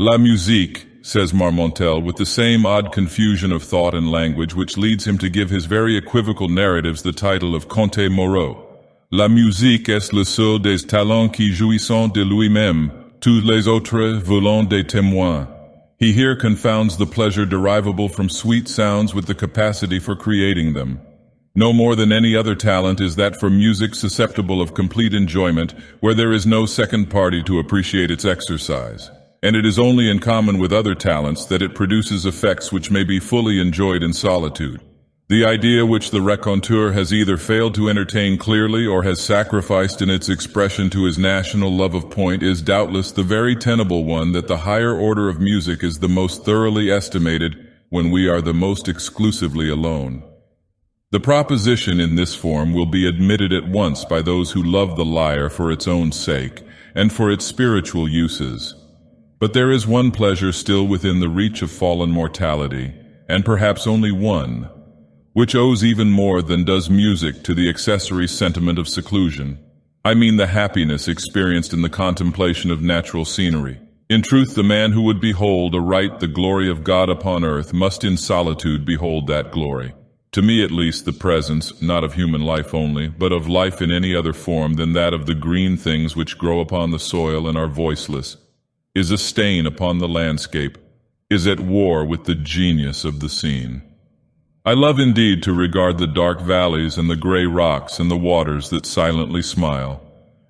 La musique, says Marmontel, with the same odd confusion of thought and language which leads him to give his very equivocal narratives the title of Conte Moreau. La musique est le seul des talents qui jouissent de lui-même, tous les autres volant des témoins. He here confounds the pleasure derivable from sweet sounds with the capacity for creating them. No more than any other talent is that for music susceptible of complete enjoyment, where there is no second party to appreciate its exercise. And it is only in common with other talents that it produces effects which may be fully enjoyed in solitude. The idea which the raconteur has either failed to entertain clearly or has sacrificed in its expression to his national love of point is doubtless the very tenable one that the higher order of music is the most thoroughly estimated when we are the most exclusively alone. The proposition in this form will be admitted at once by those who love the lyre for its own sake and for its spiritual uses. But there is one pleasure still within the reach of fallen mortality, and perhaps only one, which owes even more than does music to the accessory sentiment of seclusion. I mean the happiness experienced in the contemplation of natural scenery. In truth, the man who would behold aright the glory of God upon earth must in solitude behold that glory. To me at least the presence, not of human life only, but of life in any other form than that of the green things which grow upon the soil and are voiceless, is a stain upon the landscape, is at war with the genius of the scene. I love indeed to regard the dark valleys and the gray rocks and the waters that silently smile,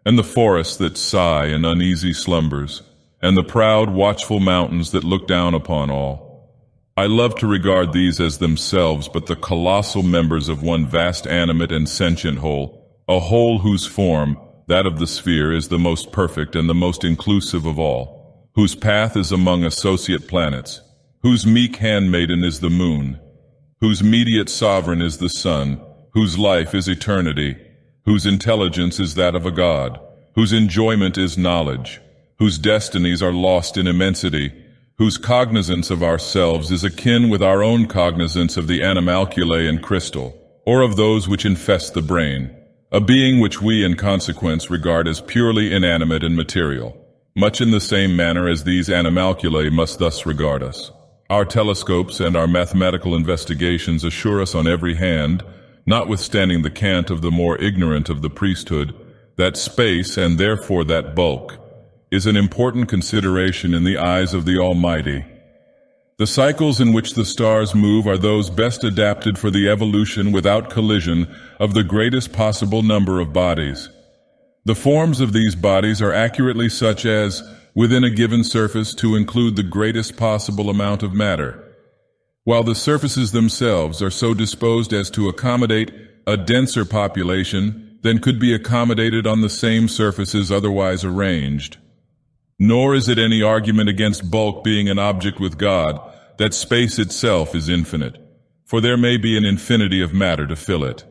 and the forests that sigh in uneasy slumbers, and the proud, watchful mountains that look down upon all. I love to regard these as themselves but the colossal members of one vast animate and sentient whole, a whole whose form, that of the sphere, is the most perfect and the most inclusive of all, whose path is among associate planets, whose meek handmaiden is the moon, whose mediate sovereign is the sun, whose life is eternity, whose intelligence is that of a god, whose enjoyment is knowledge, whose destinies are lost in immensity, whose cognizance of ourselves is akin with our own cognizance of the animalculae and crystal, or of those which infest the brain, a being which we in consequence regard as purely inanimate and material, much in the same manner as these animalculae must thus regard us. Our telescopes and our mathematical investigations assure us on every hand, notwithstanding the cant of the more ignorant of the priesthood, that space, and therefore that bulk, is an important consideration in the eyes of the Almighty. The cycles in which the stars move are those best adapted for the evolution without collision of the greatest possible number of bodies. The forms of these bodies are accurately such as, within a given surface, to include the greatest possible amount of matter, while the surfaces themselves are so disposed as to accommodate a denser population than could be accommodated on the same surfaces otherwise arranged. Nor is it any argument against bulk being an object with God that space itself is infinite, for there may be an infinity of matter to fill it.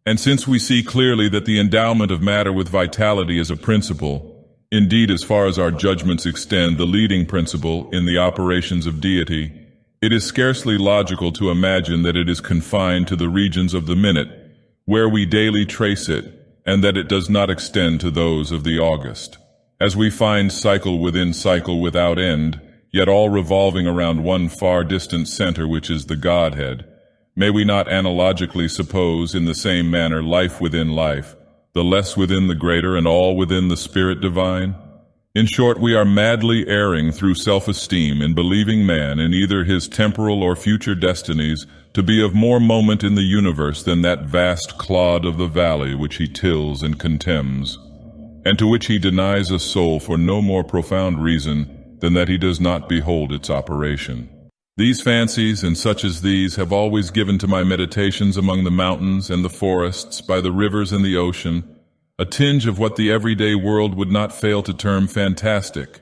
And since we see clearly that the endowment of matter with vitality is a principle, indeed as far as our judgments extend, the leading principle in the operations of deity, it is scarcely logical to imagine that it is confined to the regions of the minute, where we daily trace it, and that it does not extend to those of the august. As we find cycle without end, yet all revolving around one far distant center which is the Godhead, may we not analogically suppose in the same manner life within life, the less within the greater and all within the Spirit divine? In short, we are madly erring through self-esteem in believing man in either his temporal or future destinies to be of more moment in the universe than that vast clod of the valley which he tills and contemns, and to which he denies a soul for no more profound reason than that he does not behold its operation. These fancies, and such as these, have always given to my meditations among the mountains and the forests, by the rivers and the ocean, a tinge of what the everyday world would not fail to term fantastic.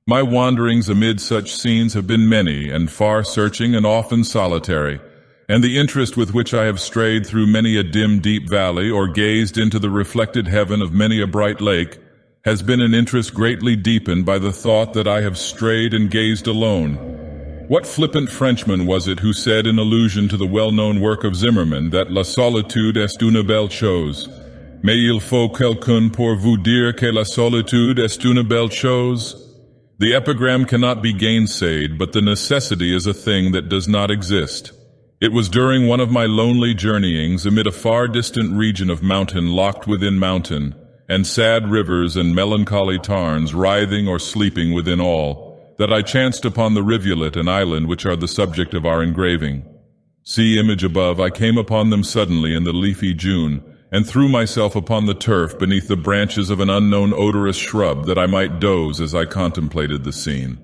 My wanderings amid such scenes have been many and far-searching and often solitary, and the interest with which I have strayed through many a dim, deep valley, or gazed into the reflected heaven of many a bright lake, has been an interest greatly deepened by the thought that I have strayed and gazed alone. What flippant Frenchman was it who said in allusion to the well-known work of Zimmermann that la solitude est une belle chose, mais il faut quelqu'un pour vous dire que la solitude est une belle chose? The epigram cannot be gainsayed, but the necessity is a thing that does not exist. It was during one of my lonely journeyings amid a far distant region of mountain locked within mountain, and sad rivers and melancholy tarns writhing or sleeping within all, that I chanced upon the rivulet and island which are the subject of our engraving. See image above, I came upon them suddenly in the leafy June, and threw myself upon the turf beneath the branches of an unknown odorous shrub that I might doze as I contemplated the scene.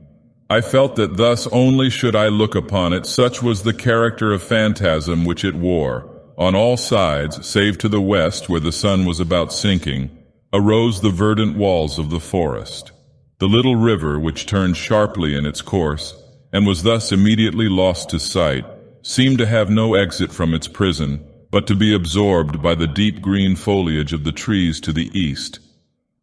I felt that thus only should I look upon it, such was the character of phantasm which it wore. On all sides, save to the west where the sun was about sinking, arose the verdant walls of the forest. The little river, which turned sharply in its course, and was thus immediately lost to sight, seemed to have no exit from its prison, but to be absorbed by the deep green foliage of the trees to the east,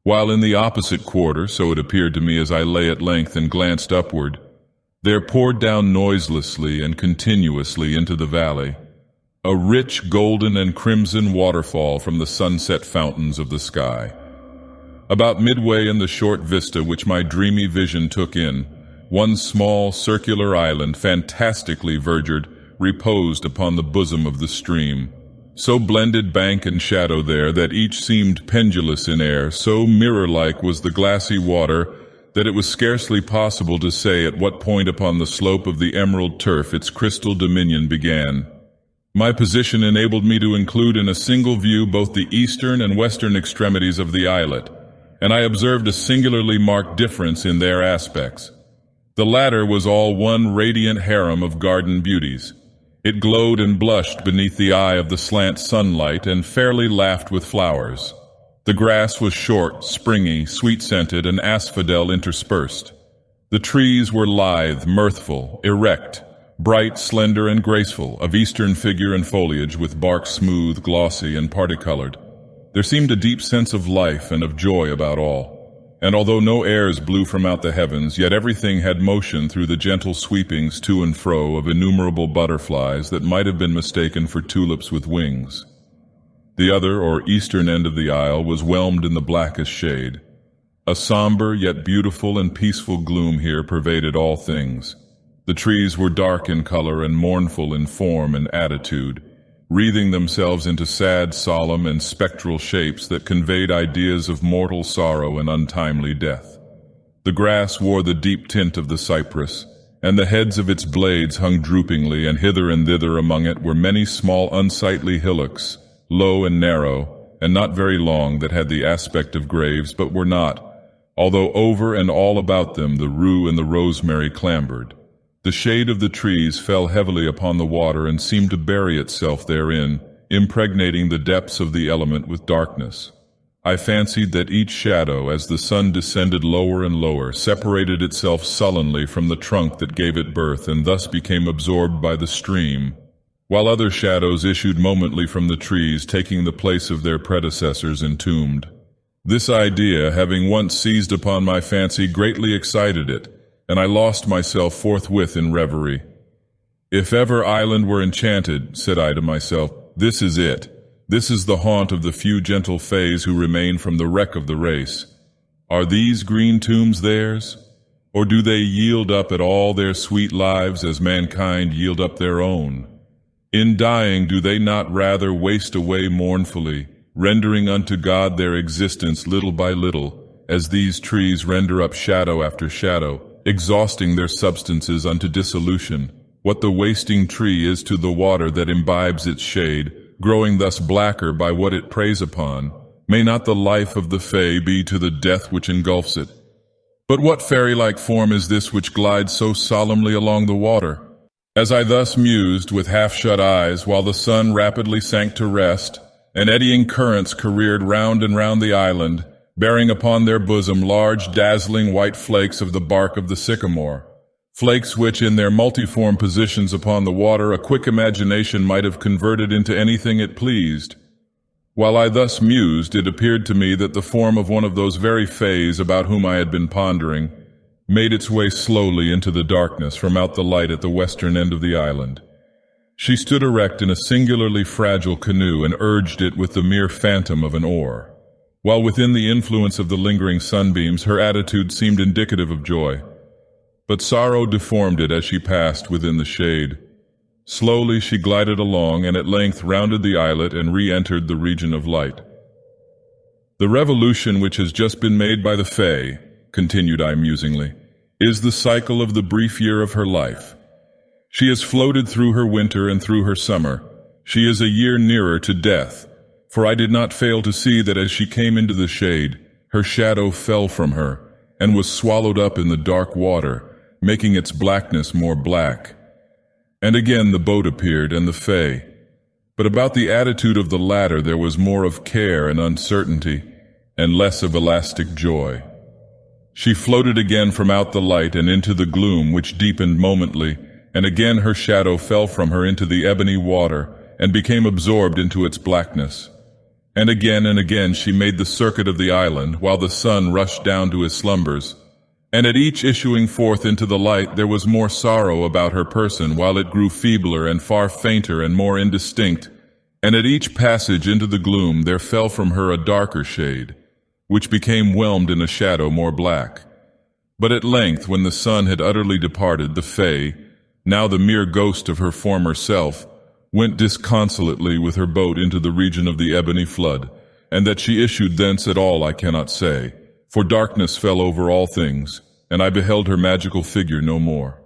while in the opposite quarter, so it appeared to me as I lay at length and glanced upward, there poured down noiselessly and continuously into the valley a rich golden and crimson waterfall from the sunset fountains of the sky. About midway in the short vista which my dreamy vision took in, one small circular island, fantastically verdured, reposed upon the bosom of the stream. So blended bank and shadow there that each seemed pendulous in air, so mirror-like was the glassy water that it was scarcely possible to say at what point upon the slope of the emerald turf its crystal dominion began. My position enabled me to include in a single view both the eastern and western extremities of the islet, and I observed a singularly marked difference in their aspects. The latter was all one radiant harem of garden beauties. It glowed and blushed beneath the eye of the slant sunlight and fairly laughed with flowers. The grass was short, springy, sweet-scented, and asphodel interspersed. The trees were lithe, mirthful, erect, bright, slender, and graceful, of eastern figure and foliage, with bark smooth, glossy, and parti-colored. There seemed a deep sense of life and of joy about all. And although no airs blew from out the heavens, yet everything had motion through the gentle sweepings to and fro of innumerable butterflies that might have been mistaken for tulips with wings. The other, or eastern end of the isle, was whelmed in the blackest shade. A somber yet beautiful and peaceful gloom here pervaded all things. The trees were dark in color and mournful in form and attitude, wreathing themselves into sad, solemn, and spectral shapes that conveyed ideas of mortal sorrow and untimely death. The grass wore the deep tint of the cypress, and the heads of its blades hung droopingly, and hither and thither among it were many small unsightly hillocks, low and narrow, and not very long, that had the aspect of graves, but were not, although over and all about them the rue and the rosemary clambered. The shade of the trees fell heavily upon the water and seemed to bury itself therein, impregnating the depths of the element with darkness. I fancied that each shadow, as the sun descended lower and lower, separated itself sullenly from the trunk that gave it birth and thus became absorbed by the stream, while other shadows issued momently from the trees, taking the place of their predecessors entombed. This idea, having once seized upon my fancy, greatly excited it, and I lost myself forthwith in reverie. If ever island were enchanted, said I to myself, this is it. This is the haunt of the few gentle fays who remain from the wreck of the race. Are these green tombs theirs? Or do they yield up at all their sweet lives as mankind yield up their own? In dying, do they not rather waste away mournfully, rendering unto God their existence little by little, as these trees render up shadow after shadow, exhausting their substances unto dissolution, what the wasting tree is to the water that imbibes its shade, growing thus blacker by what it preys upon, may not the life of the fay be to the death which engulfs it? But what fairy-like form is this which glides so solemnly along the water? As I thus mused with half-shut eyes, while the sun rapidly sank to rest, and eddying currents careered round and round the island, bearing upon their bosom large dazzling white flakes of the bark of the sycamore, flakes which in their multiform positions upon the water a quick imagination might have converted into anything it pleased. While I thus mused, it appeared to me that the form of one of those very fays about whom I had been pondering made its way slowly into the darkness from out the light at the western end of the island. She stood erect in a singularly fragile canoe and urged it with the mere phantom of an oar. While within the influence of the lingering sunbeams, her attitude seemed indicative of joy. But sorrow deformed it as she passed within the shade. Slowly she glided along and at length rounded the islet and re-entered the region of light. "The revolution which has just been made by the Fae," continued I musingly, "is the cycle of the brief year of her life. She has floated through her winter and through her summer. She is a year nearer to death, for I did not fail to see that as she came into the shade, her shadow fell from her and was swallowed up in the dark water, making its blackness more black. And again the boat appeared and the Fae. But about the attitude of the latter there was more of care and uncertainty, and less of elastic joy. She floated again from out the light and into the gloom which deepened momently, and again her shadow fell from her into the ebony water and became absorbed into its blackness. And again she made the circuit of the island while the sun rushed down to his slumbers. And at each issuing forth into the light there was more sorrow about her person, while it grew feebler and far fainter and more indistinct, and at each passage into the gloom there fell from her a darker shade, which became whelmed in a shadow more black. But at length, when the sun had utterly departed, the Fae, now the mere ghost of her former self, went disconsolately with her boat into the region of the ebony flood, and that she issued thence at all I cannot say. For darkness fell over all things, and I beheld her magical figure no more.